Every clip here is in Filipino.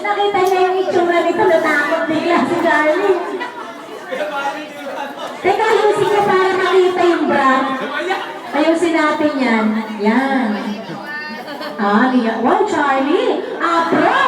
Nakita niya yung itsura nito, natakot bigla si Charlie. Teka, ayusin ko para makita yung bra. Ayusin natin yan. Yan. Wow, Charlie! Bro!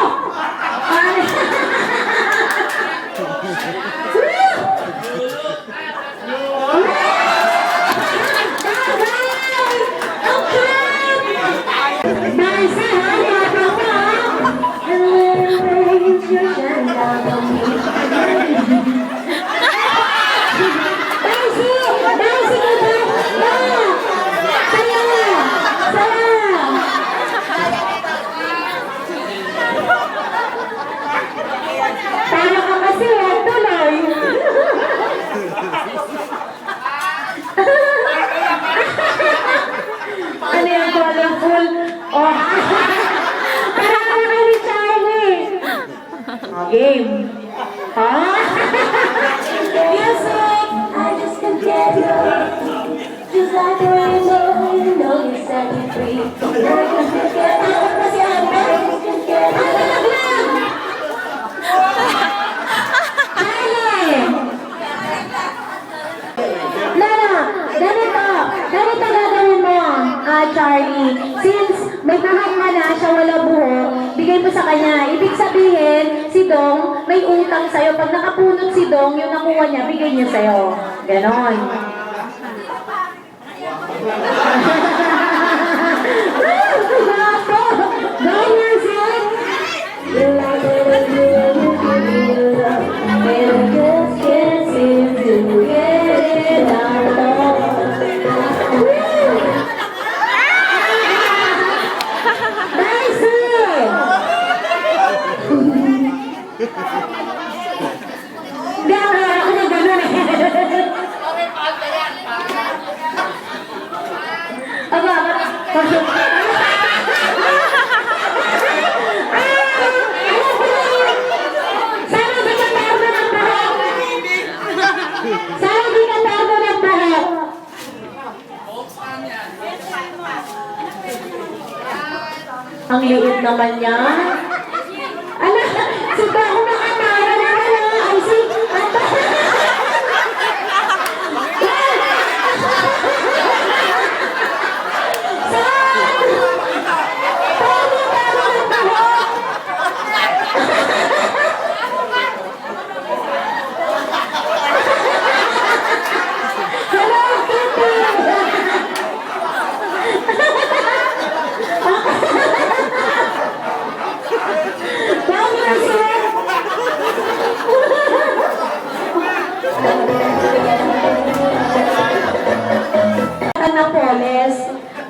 Ano yung colorful? Oh! Parang naman ni Charlie! Game! Music! I just can't get enough. Just like a rainbow, you know you set me free. I just can't get enough. Kasi ang best, I just can't get enough. Charlie! Ganito gagawin mo, Charlie. Since may mahanga na siya, wala buhok, bigay mo sa kanya. Ibig sabihin, si Dong may utang sa'yo. Pag nakapunot si Dong, yung nakuha niya, bigay niya sa'yo. Ganon. Ang liit naman niya. Ala, suba ako nakatara na wala. Ay, si...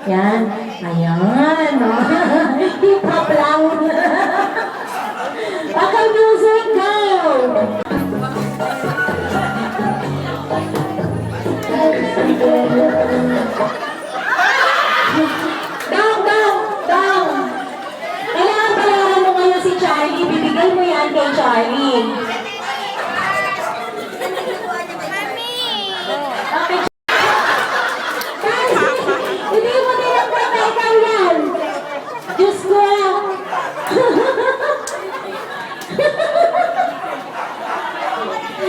Yan. Ayan. Hip-hop lang. Okay, music, go! Dong! Kailangan palaran mo ngayon si Charlie. Bibigay mo yan kay Charlie. Okay. Diyos ko!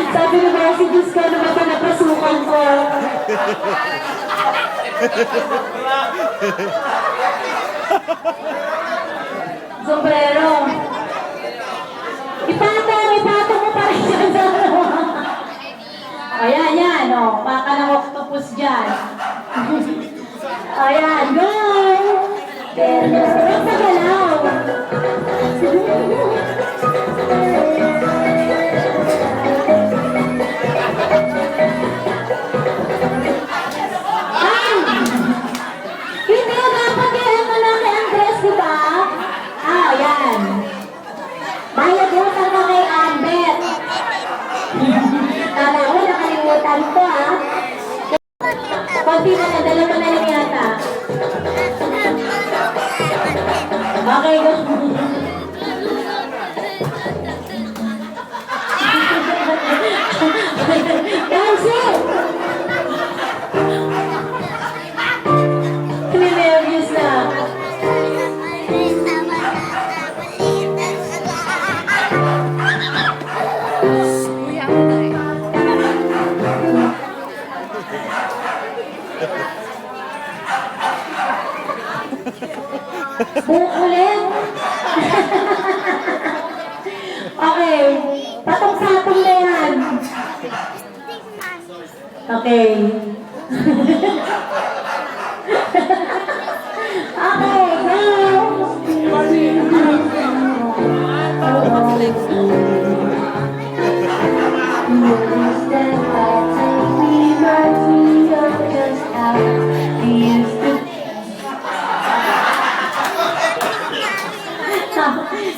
Sabi naman si Diyos ko, naman pa napasukan ko. Sombrero. Ipatong mo pa rin dyan sa ano. Ayan, yan, o. Baka ng octopus dyan. Ayan, go! Basta galaw. Hindi dapat yan malaki ang dress, diba? Ayan. Bayad mo ganito ah. Konti na lang, dalawa na lang yata. Okay, go. Kasi! Nervous na. Buhok ulit. Okay. Patong-patong na yan. Okay. Okay,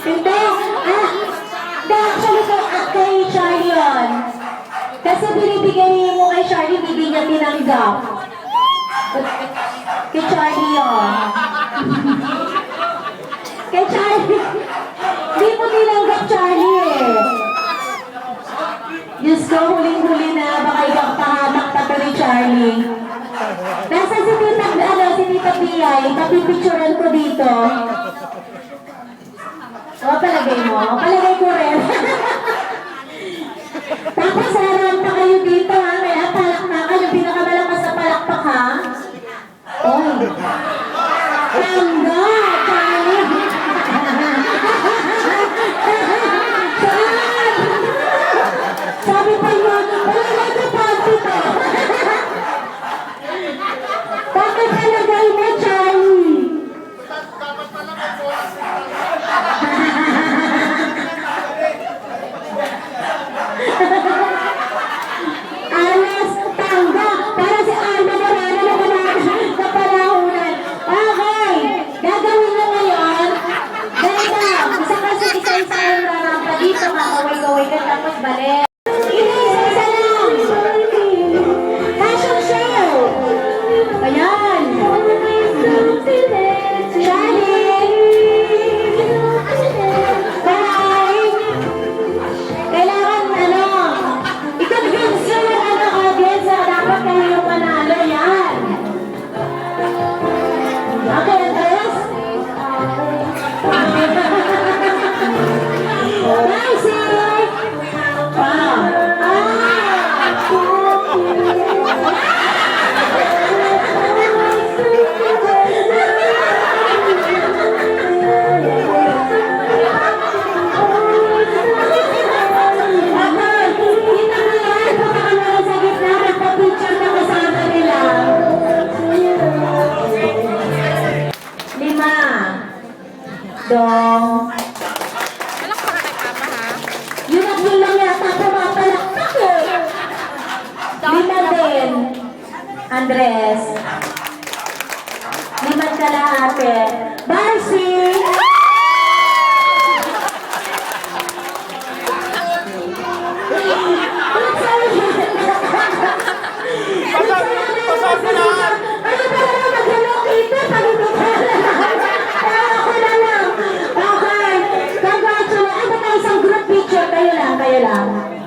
Hindi. Actually, kay Charlie yun. Kasi binibigay mo kay Charlie, hindi niya tinanggap. Kay Charlie yun. Kay Charlie. Hindi mo tinanggap, Charlie eh. Diyos ko, huling-huli na. Baka ikaw pahamak pa to ni Charlie. Nasa si Tita Piyay, papipicturean ko dito. O, palagay mo. Palagay ko rin. Tapos, harap pa kayo dito, ha? Kaya palakpakan. Yung pinakamalakas sa palakpak, ha? Oy. Tangga! Charlie! Saan? Sabi pa niya, palagay ko pa dito. Bakit palagay mo, Charlie? Alas, tangga, para si Alma Morano na panahunan. Okay, gagawin mo ngayon. Ganito, isa-isa yung rampa dito, kakaway-kaway ka, tapos balik. Isa-isa lang. Fashion show. Ayan. Charlie. Bye. Kailangan, i-convince yung audience na dapat kayo yung manalo. Yan. Okay, Andres? Bye, Sid! Wow. Dong. Palakpakan ng papa, ha? Yun at yun lang yata pumapalakpak eh. Lima din. Andres. Limang kalahati. Barsi! Kayo lang.